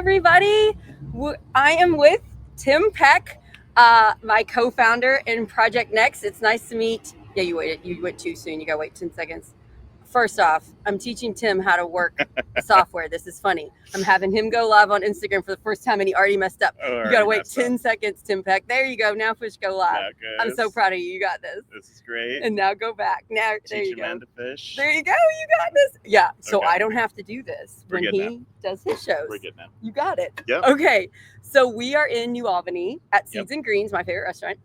everybody. I am with Tim Peck, my co-founder in Project Next. It's nice to meet. Yeah, you waited. You went too soon. You gotta wait 10 seconds. First off, I'm teaching Tim how to work the software. This is funny. I'm having him go live on Instagram for the first time, and he already messed up. You gotta wait 10 seconds, Tim Peck. There you go. Now push go live. I'm so proud of you. You got this. This is great. And now go back. Now there you Teach a go. man to fish. There you go. You got this. Yeah. So Okay. I don't have to do this We're when good he now. does his shows. We're good now. You got it. Yep. Okay. So we are in New Albany at Seeds Yep. and Greens, my favorite restaurant.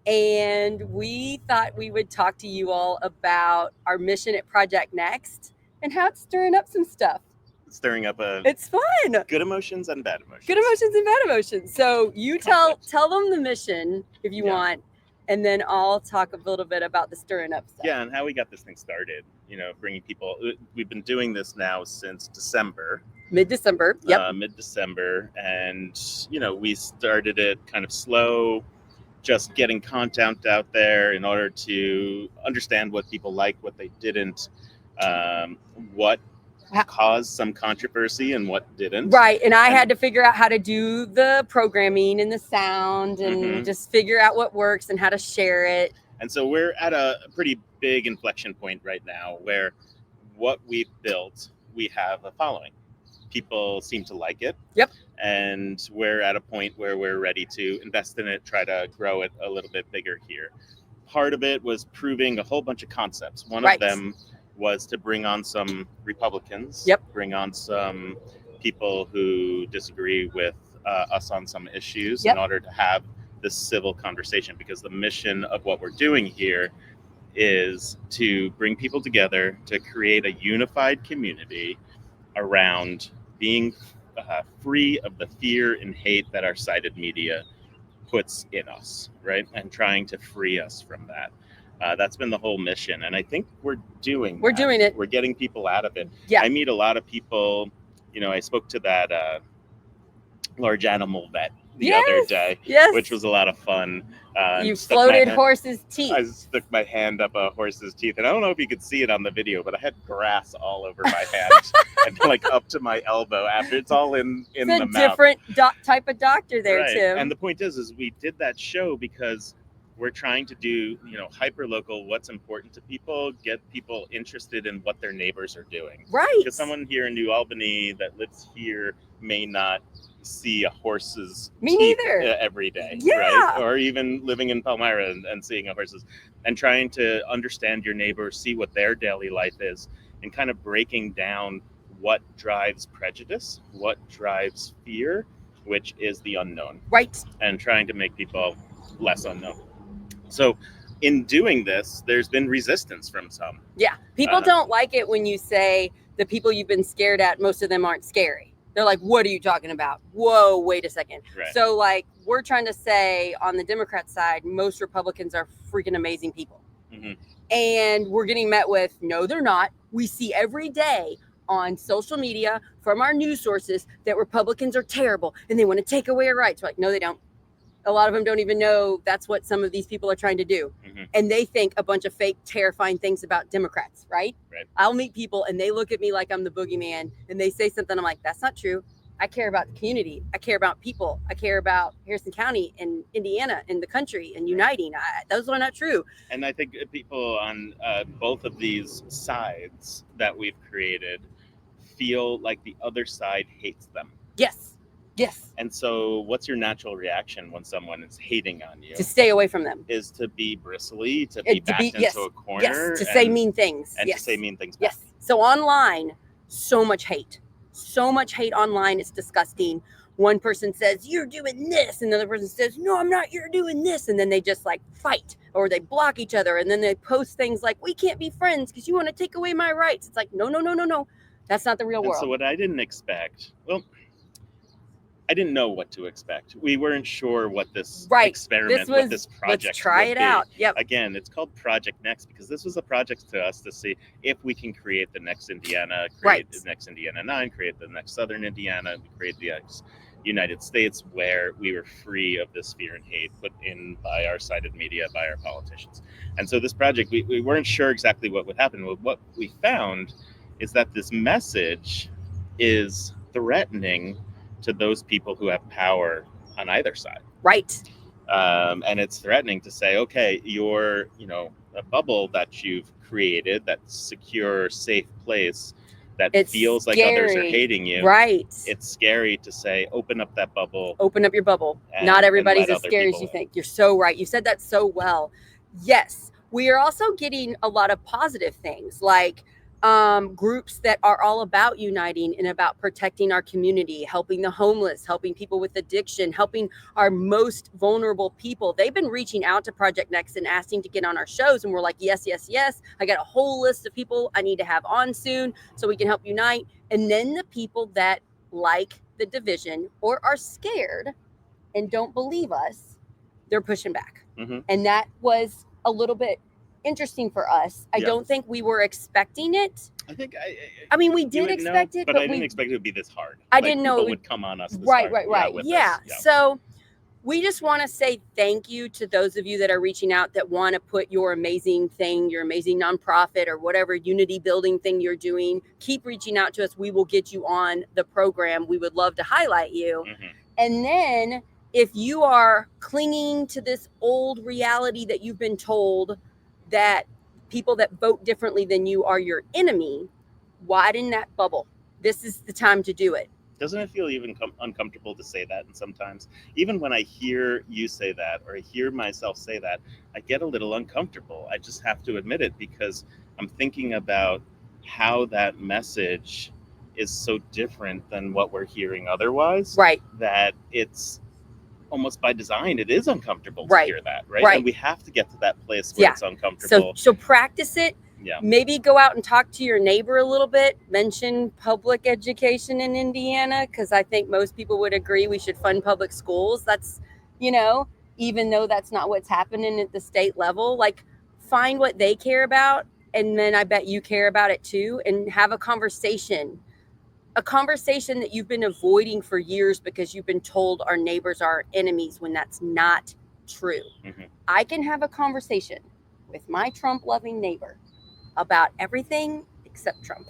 And we thought we would talk to you all about our mission at Project Next and how it's stirring up some stuff. Stirring up It's fun. good emotions and bad emotions. Good emotions and bad emotions. So you tell them the mission if you Yeah. want, and then I'll talk a little bit about the stirring up stuff. Yeah, and how we got this thing started. Bringing people. We've been doing this now since December. Mid-December. Yep. Mid-December, and we started it kind of slow, just getting content out there in order to understand what people liked, what they didn't, what caused some controversy and what didn't. Right, and I had to figure out how to do the programming and the sound and just figure out what works and how to share it. And so we're at a pretty big inflection point right now where what we've built, we have a following. People seem to like it. Yep. And we're at a point where we're ready to invest in it, try to grow it a little bit bigger here. Part of it was proving a whole bunch of concepts. One of them was to bring on some Republicans, bring on some people who disagree with us on some issues in order to have this civil conversation, because the mission of what we're doing here is to bring people together to create a unified community around being free of the fear and hate that our sided media puts in us, right? And trying to free us from that. That's been the whole mission. And I think we're doing it. We're getting people out of it. Yeah. I meet a lot of people. I spoke to that large animal vet the other day, which was a lot of fun. You floated horses' teeth. I stuck my hand up a horse's teeth, and I don't know if you could see it on the video, but I had grass all over my hand and like up to my elbow. After it's all in the mouth. It's a different type of doctor there, Tim. And the point is we did that show because we're trying to do, hyperlocal, what's important to people, get people interested in what their neighbors are doing. Right. Because someone here in New Albany that lives here may not see a horse's teeth every day, right? Or even living in Palmyra and seeing a horse's, and trying to understand your neighbors, see what their daily life is, and kind of breaking down what drives prejudice, what drives fear, which is the unknown. Right. And trying to make people less unknown. So in doing this, there's been resistance from some. Yeah. People don't like it when you say the people you've been scared at, most of them aren't scary. They're like, what are you talking about? Whoa, wait a second. Right. So we're trying to say on the Democrat side, most Republicans are freaking amazing people. Mm-hmm. And we're getting met with, no, they're not. We see every day on social media from our news sources that Republicans are terrible and they want to take away our rights. We're like, no, they don't. A lot of them don't even know that's what some of these people are trying to do. Mm-hmm. And they think a bunch of fake, terrifying things about Democrats, right? I'll meet people and they look at me like I'm the boogeyman and they say something. I'm like, that's not true. I care about the community. I care about people. I care about Harrison County and Indiana and the country and uniting. Those are not true. And I think people on both of these sides that we've created feel like the other side hates them. Yes. Yes. And so what's your natural reaction when someone is hating on you? To stay away from them. Is to be bristly, to be backed into a corner. Yes, to say mean things. And to say mean things back. Yes. So online, so much hate. So much hate online. It's disgusting. One person says, you're doing this. And the other person says, no, I'm not. You're doing this. And then they just fight or they block each other. And then they post things like, we can't be friends because you want to take away my rights. It's like, no. That's not the real world. So what I didn't expect, I didn't know what to expect. We weren't sure what this experiment, what this project let's try it out. Yep. Again, it's called Project Next because this was a project to us to see if we can create the next Indiana, create the next Indiana 9, create the next Southern Indiana, create the next United States where we were free of this fear and hate put in by our sided media, by our politicians. And so this project, we weren't sure exactly what would happen. What we found is that this message is threatening to those people who have power on either side. Right. And it's threatening to say, okay, you're, a bubble that you've created, that secure, safe place that It's feels like others are scary. hating you. Right. It's scary to say, open up that bubble. Open up your bubble. And- Not and everybody's let as other scary as people you in. think. You're so right. You said that so well. Yes. We are also getting a lot of positive things, like groups that are all about uniting and about protecting our community, helping the homeless, helping people with addiction, helping our most vulnerable people. They've been reaching out to Project Next and asking to get on our shows, and we're like, yes, yes, yes. I got a whole list of people I need to have on soon so we can help unite. And then the people that like the division or are scared and don't believe us, they're pushing back. Mm-hmm. And that was a little bit interesting for us. I don't think we were expecting it. I mean, we did expect it, but I didn't expect it would be this hard. I didn't know it would come on us this right, hard. Right. Yeah. So we just want to say thank you to those of you that are reaching out, that want to put your amazing thing, your amazing nonprofit or whatever unity building thing you're doing. Keep reaching out to us. We will get you on the program. We would love to highlight you. Mm-hmm. And then if you are clinging to this old reality that you've been told that people that vote differently than you are your enemy, widen that bubble. This is the time to do it. Doesn't it feel even uncomfortable to say that? And sometimes, even when I hear you say that, or I hear myself say that, I get a little uncomfortable. I just have to admit it, because I'm thinking about how that message is so different than what we're hearing otherwise. Right. That it's almost by design, it is uncomfortable to hear that, right? And we have to get to that place where it's uncomfortable. So practice it. Yeah. Maybe go out and talk to your neighbor a little bit. Mention public education in Indiana, because I think most people would agree we should fund public schools. That's, even though that's not what's happening at the state level, like find what they care about. And then I bet you care about it too, and have a conversation that you've been avoiding for years because you've been told our neighbors are our enemies, when that's not true. Mm-hmm. I can have a conversation with my Trump-loving neighbor about everything except Trump.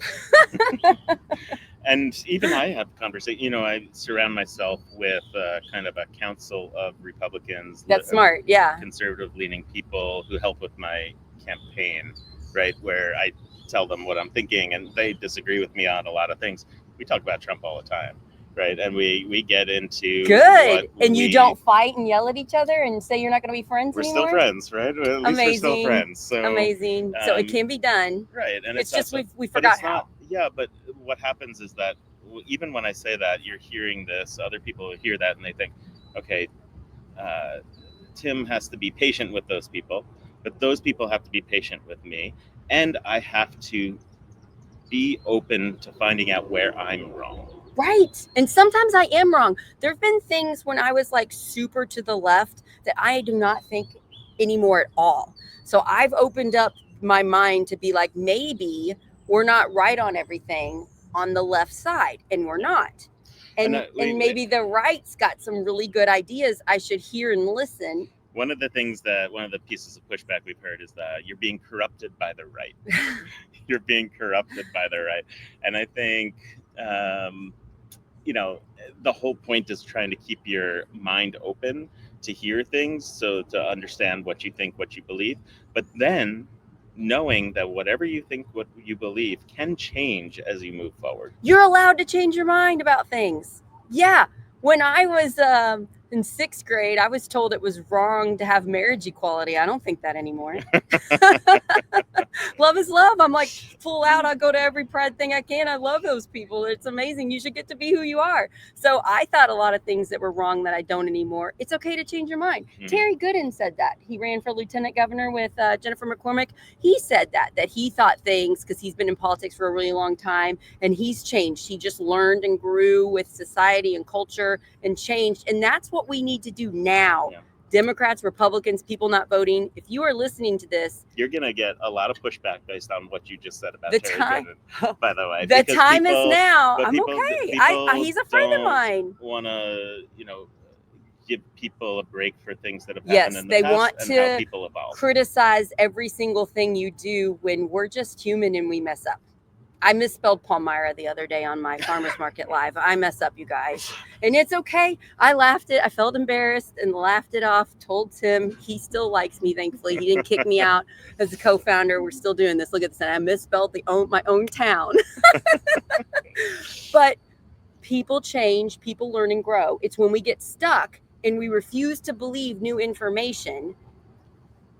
And even I have conversation. I surround myself with kind of a council of Republicans. That's smart, yeah. Conservative-leaning people who help with my campaign, right? Where I tell them what I'm thinking, and they disagree with me on a lot of things. We talk about Trump all the time, right? And we get into good. And you don't fight and yell at each other and say you're not going to be friends anymore? We're still friends, right? At least we're still friends. So amazing. So it can be done. Right. And it's just we forgot how. Yeah, but what happens is that even when I say that, you're hearing this, other people hear that and they think, okay, Tim has to be patient with those people, but those people have to be patient with me. And I have to be open to finding out where I'm wrong. Right. And sometimes I am wrong. There have been things when I was like super to the left that I do not think anymore at all. So I've opened up my mind to be like, maybe we're not right on everything on the left side, and we're not. And maybe the right's got some really good ideas I should hear and listen. One of the pieces of pushback we've heard is that you're being corrupted by the right. You're being corrupted by the right. And I think, the whole point is trying to keep your mind open to hear things, so to understand what you think, what you believe. But then knowing that whatever you think, what you believe can change as you move forward. You're allowed to change your mind about things. Yeah. When I was in 6th grade, I was told it was wrong to have marriage equality. I don't think that anymore. Love is love. I'm like full out. I go to every pride thing I can. I love those people. It's amazing. You should get to be who you are. So I thought a lot of things that were wrong that I don't anymore. It's okay to change your mind. Mm-hmm. Terry Gooden said that. He ran for lieutenant governor with Jennifer McCormick. He said that he thought things, because he's been in politics for a really long time, and he's changed. He just learned and grew with society and culture and changed. And that's what we need to do now. Yeah. Democrats, Republicans, people not voting. If you are listening to this, you're going to get a lot of pushback based on what you just said about Terry Gooden, by the way. The time is now. I'm okay. He's a friend of mine. Want to, give people a break for things that have happened in the past. Yes, they want to how people evolve. Criticize every single thing you do when we're just human and we mess up. I misspelled Palmyra the other day on my farmer's market live. I mess up, you guys. And it's okay. I laughed it. I felt embarrassed and laughed it off. Told Tim he still likes me, thankfully. He didn't kick me out as a co-founder. We're still doing this. Look at this. And I misspelled my own town. But people change, people learn and grow. It's when we get stuck and we refuse to believe new information,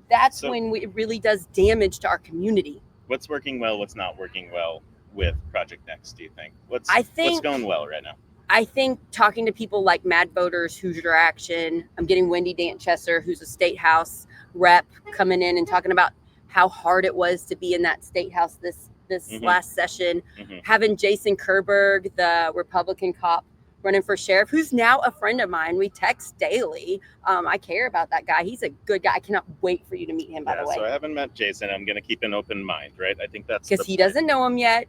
that's when it really does damage to our community. What's working well, what's not working well with Project Next, do you think? What's going well right now? I think talking to people like Mad Voters, Hoosier Action, I'm getting Wendy Danchesser, who's a state house rep, coming in and talking about how hard it was to be in that state house this last session. Having Jason Kerberg, the Republican cop running for sheriff, who's now a friend of mine. We text daily. I care about that guy. He's a good guy. I cannot wait for you to meet him, by the way. So I haven't met Jason. I'm going to keep an open mind, right? I think that's because he doesn't know him yet.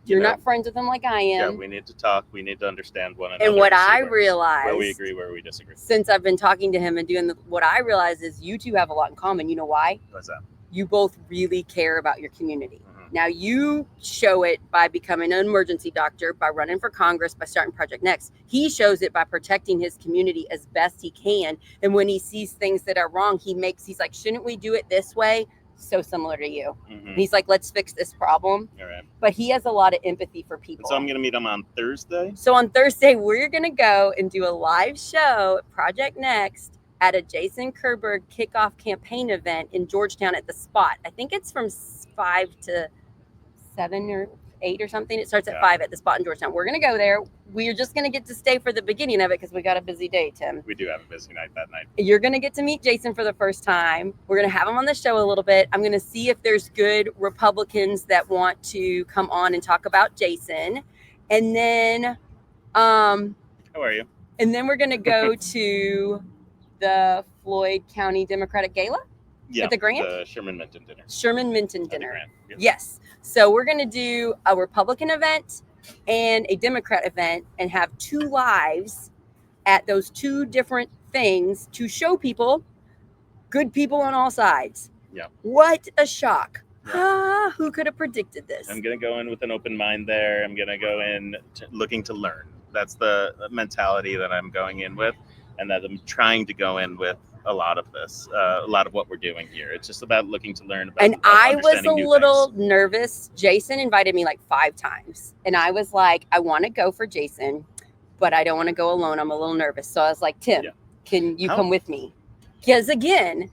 You're not friends with him like I am. Yeah, we need to talk. We need to understand one another. And what I realize, where we agree, where we disagree. Since I've been talking to him and doing what I realize is you two have a lot in common. You know why? What's that? You both really care about your community. Now you show it by becoming an emergency doctor, by running for Congress, by starting Project Next. He shows it by protecting his community as best he can. And when he sees things that are wrong, he's like, shouldn't we do it this way? So similar to you. And he's like, let's fix this problem. All right. But he has a lot of empathy for people. So I'm going to meet him on Thursday. So on Thursday, we're going to go and do a live show at Project Next at a Jason Kerberg kickoff campaign event in Georgetown at the Spot. I think it's from 5 to 7 or 8 or something. It starts at 5 at the Spot in Georgetown. We're going to go there. We're just going to get to stay for the beginning of it because we got a busy day, Tim. We do have a busy night that night. You're going to get to meet Jason for the first time. We're going to have him on the show a little bit. I'm going to see if there's good Republicans that want to come on and talk about Jason. And then how are you? And then we're going to go to the Floyd County Democratic Gala. Yeah, at the Grant? The Sherman Minton dinner. Sherman Minton dinner. Yep. Yes. So we're going to do a Republican event and a Democrat event and have 2 lives at those 2 different things to show people, good people on all sides. Yeah. What a shock. Yeah. Who could have predicted this? I'm going to go in with an open mind there. I'm going to go in looking to learn. That's the mentality that I'm going in with, and that I'm trying to go in with a lot of this, a lot of what we're doing here. It's just about looking to learn about. And I was a little nervous. Jason invited me like 5 times. And I was like, I want to go for Jason, but I don't want to go alone. I'm a little nervous. So I was like, Tim, can you come with me? Because again,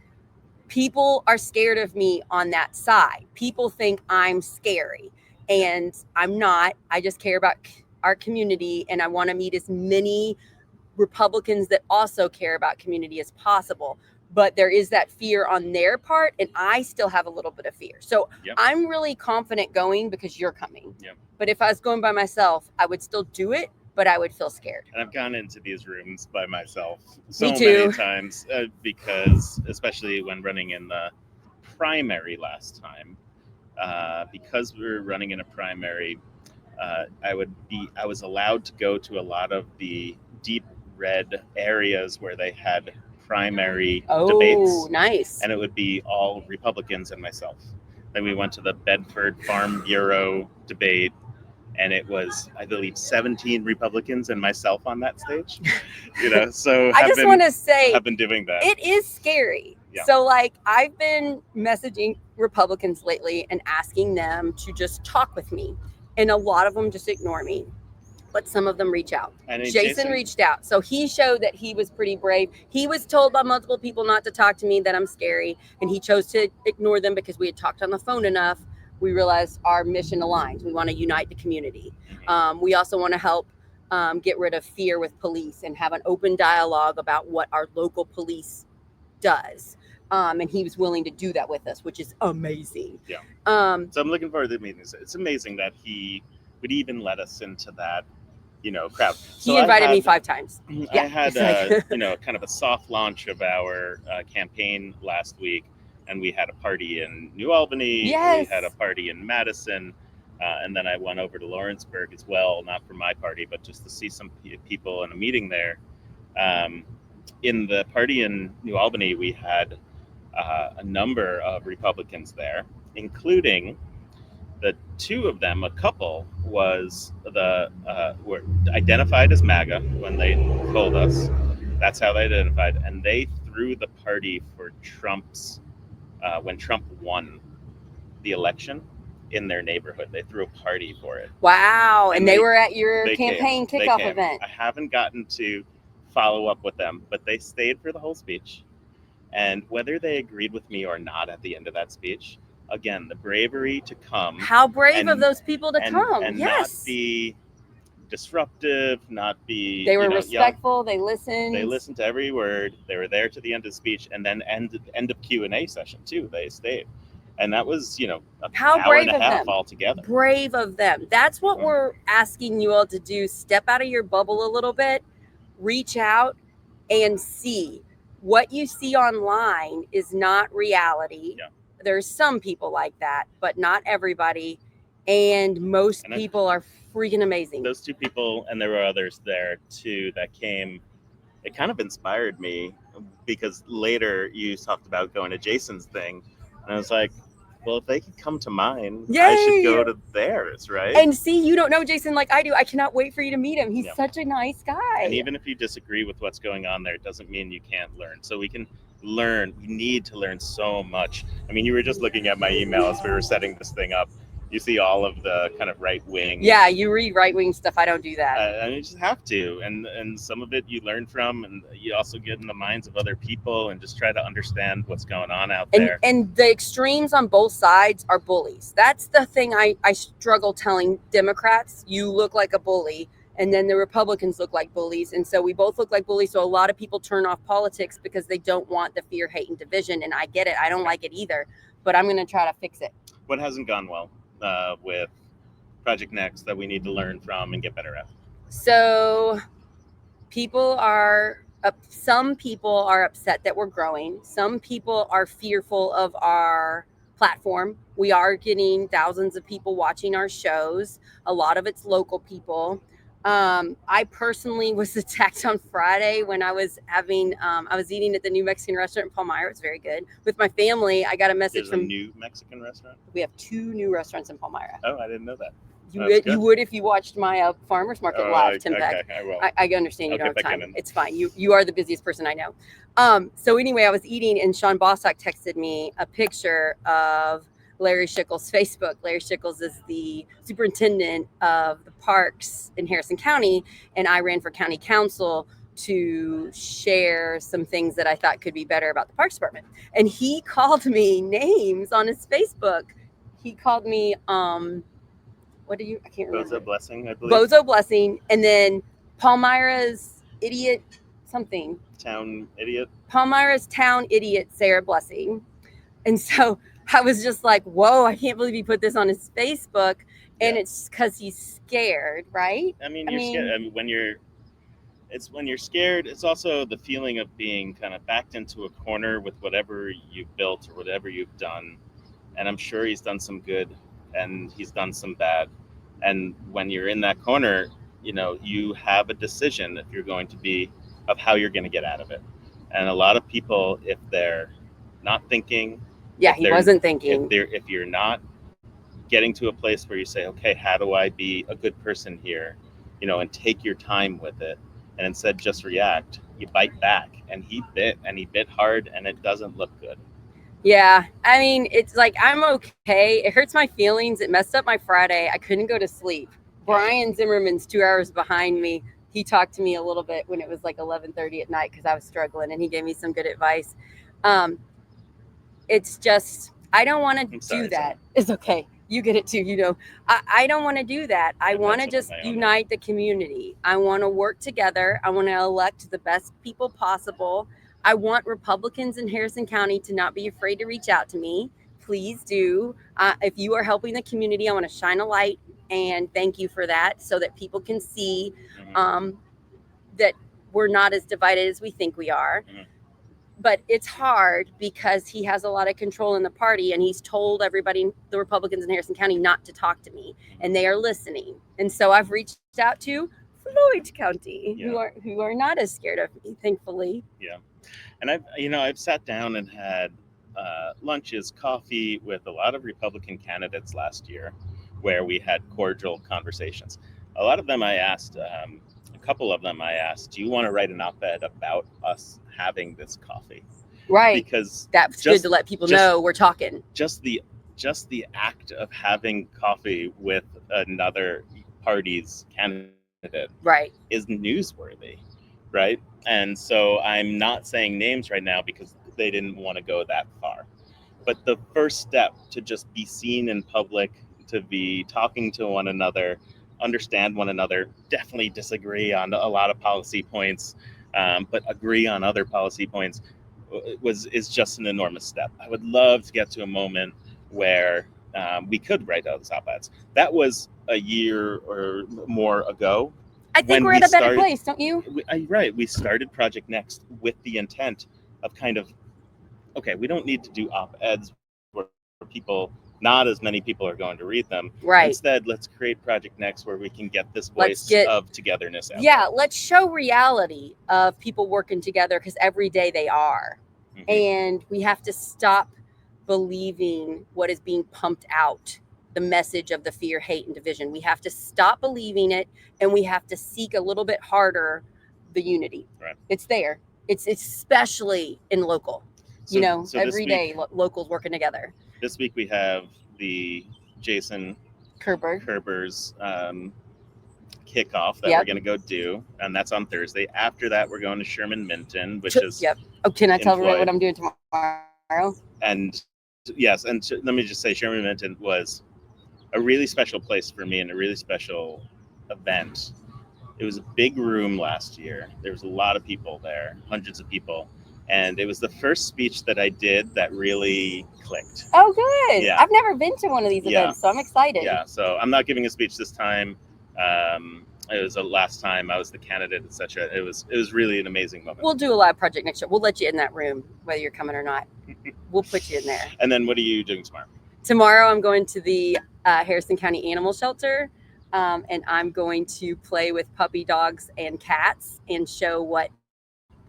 people are scared of me on that side. People think I'm scary, and I'm not. I just care about our community, and I want to meet as many Republicans that also care about community as possible. But there is that fear on their part, and I still have a little bit of fear. So I'm really confident going because you're coming. But if I was going by myself, I would still do it, but I would feel scared. And I've gone into these rooms by myself so many times because, especially when running in the primary last time, because we were running in a primary, I was allowed to go to a lot of the deep red areas where they had primary debates. Oh, nice. And it would be all Republicans and myself. Then we went to the Bedford Farm Bureau debate, and it was, I believe, 17 Republicans and myself on that stage. So I just want to say, I've been doing that. It is scary. Yeah. So like I've been messaging Republicans lately and asking them to just talk with me. And a lot of them just ignore me. But some of them reach out. Jason reached out. So he showed that he was pretty brave. He was told by multiple people not to talk to me, that I'm scary. And he chose to ignore them because we had talked on the phone enough. We realized our mission aligns. We want to unite the community. We also want to help get rid of fear with police and have an open dialogue about what our local police does. And he was willing to do that with us, which is amazing. Yeah. So I'm looking forward to the meetings. It's amazing that he would even let us into that, crowd. So he invited me 5 times. I had, kind of a soft launch of our campaign last week, and we had a party in New Albany. Yes. We had a party in Madison, and then I went over to Lawrenceburg as well, not for my party, but just to see some people in a meeting there. In the party in New Albany, we had a number of Republicans there, including the two of them, a couple, was were identified as MAGA when they told us. That's how they identified, and they threw the party for Trump's when Trump won the election in their neighborhood. They threw a party for it. Wow. And they were at your they campaign came. kickoff They came. event. I haven't gotten to follow up with them, but they stayed for the whole speech. And whether they agreed with me or not at the end of that speech, again, the bravery to come. How brave of those people to come. And yes. not be disruptive, not be. They were respectful. They listened. They listened to every word. They were there to the end of the speech, and then end of Q&A session too. They stayed, and that was how hour brave and a of half them. altogether. Brave of them. That's what we're asking you all to do. Step out of your bubble a little bit, reach out, and see. What you see online is not reality. Yeah. There's some people like that, but not everybody. And most people are freaking amazing. Those two people, and there were others there too that came, it kind of inspired me, because later you talked about going to Jason's thing, and I was like, well, if they could come to mine, Yay! I should go to theirs, right? And see, you don't know Jason like I do. I cannot wait for you to meet him. He's such a nice guy. And even if you disagree with what's going on there, it doesn't mean you can't learn. So we can learn. We need to learn so much. I mean, you were just looking at my email as we were setting this thing up. You see all of the kind of right wing. Yeah, you read right wing stuff. I don't do that. And you just have to. And some of it you learn from, and you also get in the minds of other people and just try to understand what's going on out there. And the extremes on both sides are bullies. That's the thing I struggle telling Democrats. You look like a bully. And then the Republicans look like bullies. And so we both look like bullies. So a lot of people turn off politics because they don't want the fear, hate, and division. And I get it. I don't like it either. But I'm going to try to fix it. What hasn't gone well with Project Next that we need to learn from and get better at? So some people are upset that we're growing. Some people are fearful of our platform. We are getting thousands of people watching our shows. A lot of it's local people. I personally was attacked on Friday when I was eating at the new Mexican restaurant in Palmyra. It's very good. With my family, I got a message from a new Mexican restaurant? We have 2 new restaurants in Palmyra. Oh, I didn't know that. You would if you watched my farmers market live, Tim Peck. Okay, I will. I understand you don't have time. It's fine. You are the busiest person I know. So anyway, I was eating, and Sean Bossack texted me a picture of Larry Schickel's Facebook. Larry Schickels is the superintendent of the parks in Harrison County, and I ran for county council to share some things that I thought could be better about the parks department. And he called me names on his Facebook. He called me, I can't remember. Bozo Blessing, I believe. Bozo Blessing, and then Palmyra's idiot something. Town idiot. Palmyra's town idiot, Sarah Blessing. And so I was just like, whoa, I can't believe he put this on his Facebook. And it's because he's scared, right? I mean, scared. I mean, when you're scared, it's also the feeling of being kind of backed into a corner with whatever you've built or whatever you've done. And I'm sure he's done some good and he's done some bad. And when you're in that corner, you have a decision if you're going to be of how you're going to get out of it. And a lot of people, if they're not thinking, he wasn't thinking. If you're not getting to a place where you say, okay, how do I be a good person here, and take your time with it, and instead just react, you bite back. And he bit hard, and it doesn't look good. Yeah, I mean, it's like, I'm okay. It hurts my feelings. It messed up my Friday. I couldn't go to sleep. Brian Zimmerman's 2 hours behind me. He talked to me a little bit when it was like 11:30 at night because I was struggling, and he gave me some good advice. It's just, I don't want to do that. It's okay. You get it too. I don't want to do that. I want to just unite the community. I want to work together. I want to elect the best people possible. I want Republicans in Harrison County to not be afraid to reach out to me. Please do. If you are helping the community, I want to shine a light, and thank you for that, so that people can see that we're not as divided as we think we are. Mm-hmm. But it's hard because he has a lot of control in the party, and he's told everybody, the Republicans in Harrison County, not to talk to me, and they are listening. And so I've reached out to Floyd County, who are not as scared of me, thankfully. Yeah. And I've sat down and had lunches, coffee with a lot of Republican candidates last year, where we had cordial conversations. A lot of them I asked, a couple of them I asked, do you want to write an op-ed about us having this coffee? Right. Because that's good to let people know we're talking. Just the act of having coffee with another party's candidate Right. is newsworthy, right? And so I'm not saying names right now because they didn't want to go that far. But the first step to just be seen in public, to be talking to one another, understand one another, definitely disagree on a lot of policy points, but agree on other policy points, is just an enormous step. I would love to get to a moment where we could write those op-eds. That was a year or more ago. I think we're at a better place, don't you? Right. We started Project Next with the intent of kind of, okay, we don't need to do op-eds where people, not as many people are going to read them. Right. Instead, let's create Project Next where we can get this voice of togetherness out. Yeah, let's show reality of people working together, because every day they are. Mm-hmm. And we have to stop believing what is being pumped out, the message of the fear, hate, and division. We have to stop believing it, and we have to seek a little bit harder the unity. Right. It's there. It's especially in local. So every day locals working together. This week we have the Jason Kerber's kickoff that we're going to go do, and that's on Thursday. After that, we're going to Sherman Minton, which is Oh, can I tell everybody what I'm doing tomorrow? And yes, and let me just say, Sherman Minton was a really special place for me and a really special event. It was a big room last year. There was a lot of people there, hundreds of people. And it was the first speech that I did that really clicked. Oh, good. Yeah. I've never been to one of these events, so I'm excited. Yeah, so I'm not giving a speech this time. It was the last time I was the candidate, etc. It was really an amazing moment. We'll do a live Project Next year. We'll let you in that room, whether you're coming or not. We'll put you in there. And then what are you doing tomorrow? Tomorrow I'm going to the Harrison County Animal Shelter, and I'm going to play with puppy dogs and cats and show what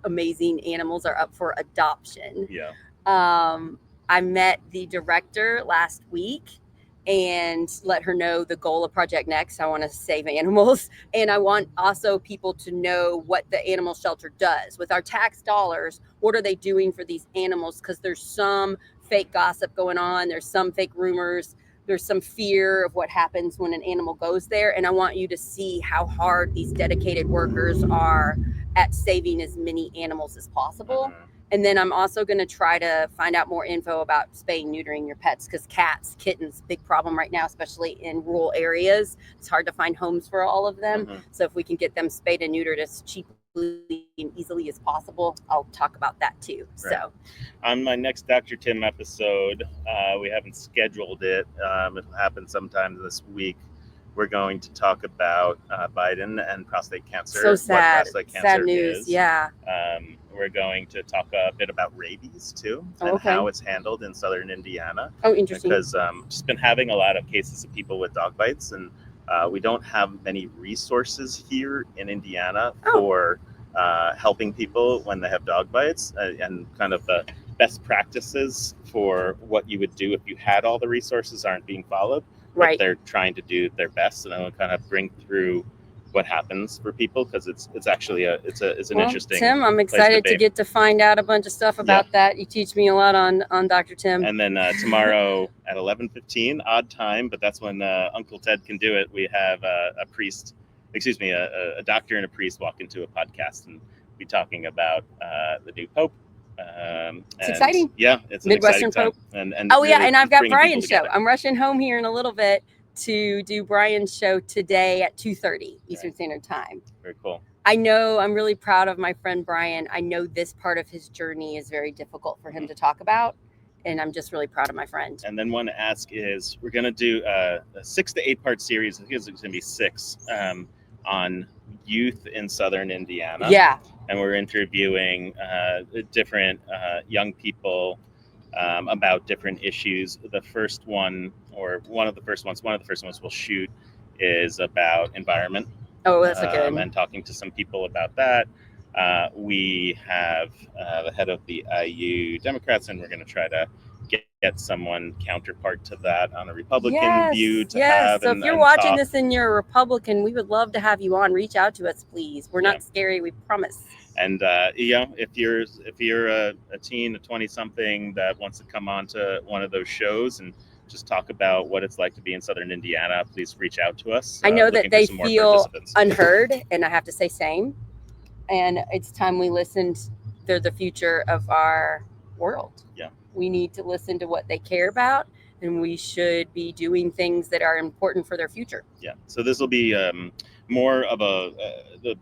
amazing animals are up for adoption. Yeah. I met the director last week and let her know the goal of Project Next. I want to save animals, and I want also people to know what the animal shelter does with our tax dollars. What are they doing for these animals? Because there's some fake gossip going on. There's some fake rumors. There's some fear of what happens when an animal goes there. And I want you to see how hard these dedicated workers are at saving as many animals as possible. Mm-hmm. And then I'm also going to try to find out more info about spaying, neutering your pets, because cats, kittens, big problem right now, especially in rural areas. It's hard to find homes for all of them. Mm-hmm. So if we can get them spayed and neutered as cheaply and easily as possible, I'll talk about that too. Right. So on my next Dr. Tim episode, we haven't scheduled it. It'll happen sometime this week. We're going to talk about Biden and prostate cancer. So sad. What prostate cancer sad news. Is. Yeah. We're going to talk a bit about rabies too, and how it's handled in southern Indiana. Oh, interesting. Because just been having a lot of cases of people with dog bites, and we don't have many resources here in Indiana for helping people when they have dog bites, and kind of the best practices for what you would do if you had all the resources aren't being followed. Right. But they're trying to do their best, and I want to kind of bring through what happens for people, because it's actually it's an interesting. Tim, I'm excited to get to find out a bunch of stuff about that. You teach me a lot on Dr. Tim. And then tomorrow at 11:15, odd time, but that's when Uncle Ted can do it. We have a doctor and a priest walk into a podcast and be talking about the new Pope. It's exciting. Yeah, it's an Midwestern exciting Pope. And really and I've got Brian's show. I'm rushing home here in a little bit to do Brian's show today at 2:30 Eastern Standard Time. Very cool. I know I'm really proud of my friend Brian. I know this part of his journey is very difficult for him to talk about, and I'm just really proud of my friend. And then one ask is, we're going to do a 6 to 8 part series. I think it's going to be 6 on youth in southern Indiana. Yeah. And we're interviewing different young people about different issues. The first one, or one of the first ones we'll shoot is about environment. Oh, that's a good. And talking to some people about that. We have the head of the IU Democrats, and we're going to try to get get someone counterpart to that on a Republican view to have. So if you're watching this and you're a Republican, we would love to have you on. Reach out to us, please. We're not scary, we promise. And if you're a teen, a 20-something that wants to come on to one of those shows and just talk about what it's like to be in Southern Indiana, please reach out to us. I know that they feel unheard, and I have to say same. And it's time we listened. They're the future of our world. Yeah. We need to listen to what they care about, and we should be doing things that are important for their future. Yeah. So this will be more of the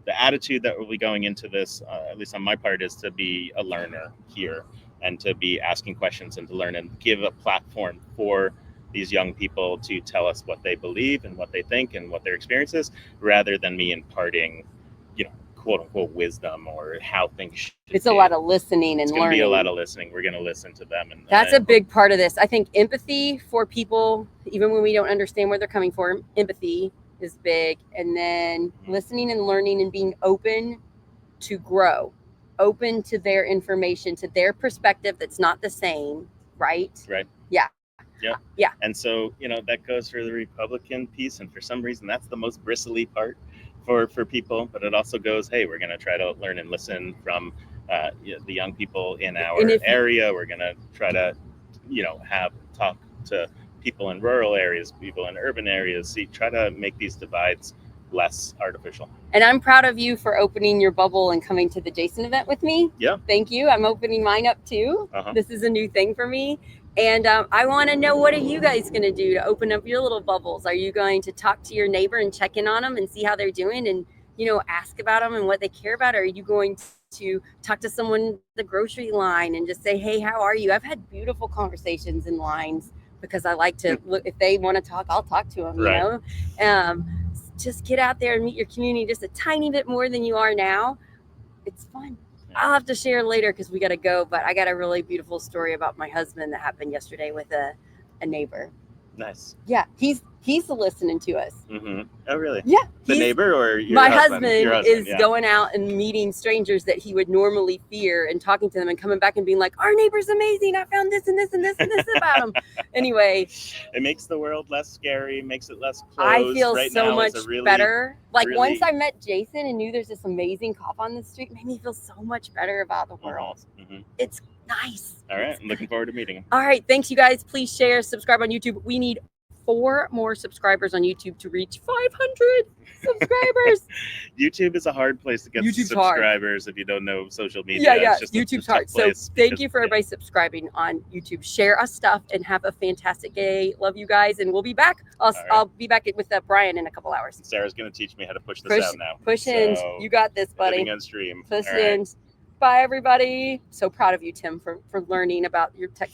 attitude that will be going into this, at least on my part, is to be a learner here and to be asking questions and to learn and give a platform for these young people to tell us what they believe and what they think and what their experience is, rather than me imparting, quote unquote wisdom or how things should be. It's a lot of listening and it's learning. It's going to be a lot of listening. We're going to listen to them. And that's a big part of this. I think empathy for people, even when we don't understand where they're coming from, empathy is big. And then listening and learning and being open to grow, open to their information, to their perspective that's not the same, right? Right. Yeah. Yeah. And so, that goes for the Republican piece. And for some reason, that's the most bristly part for people. But it also goes, hey, we're going to try to learn and listen from the young people in our area. We're going to try to, talk to people in rural areas, people in urban areas, try to make these divides less artificial. And I'm proud of you for opening your bubble and coming to the Jason event with me. Yeah. Thank you. I'm opening mine up too. This is a new thing for me. And I want to know, what are you guys going to do to open up your little bubbles? Are you going to talk to your neighbor and check in on them and see how they're doing and, ask about them and what they care about? Or are you going to talk to someone at the grocery line and just say, hey, how are you? I've had beautiful conversations in lines because I like to look, if they want to talk, I'll talk to them, just get out there and meet your community just a tiny bit more than you are now. It's fun. I'll have to share later because we got to go, but I got a really beautiful story about my husband that happened yesterday with a neighbor. Nice. Yeah, he's listening to us. Mm-hmm. Oh, really? Yeah. The neighbor or your my husband? Your husband is going out and meeting strangers that he would normally fear and talking to them and coming back and being like, our neighbor's amazing. I found this and this and this and this about him. Anyway. It makes the world less scary, makes it less closed. I feel right so now much better. Like once I met Jason and knew there's this amazing cop on the street, it made me feel so much better about the world. Mm-hmm. It's nice. All right. I'm looking forward to meeting him. All right. Thanks, you guys. Please share, subscribe on YouTube. We need 4 more subscribers on YouTube to reach 500 subscribers. YouTube is a hard place to get subscribers hard. If you don't know social media. Yeah. It's just YouTube's hard. So thank you for everybody subscribing on YouTube. Share us stuff and have a fantastic day. Love you guys, and we'll be back. I'll be back with Brian in a couple hours. Sarah's going to teach me how to push this out now. Push in. You got this, buddy. Living on stream. Push in. Bye, everybody. So proud of you, Tim, for learning about your technology.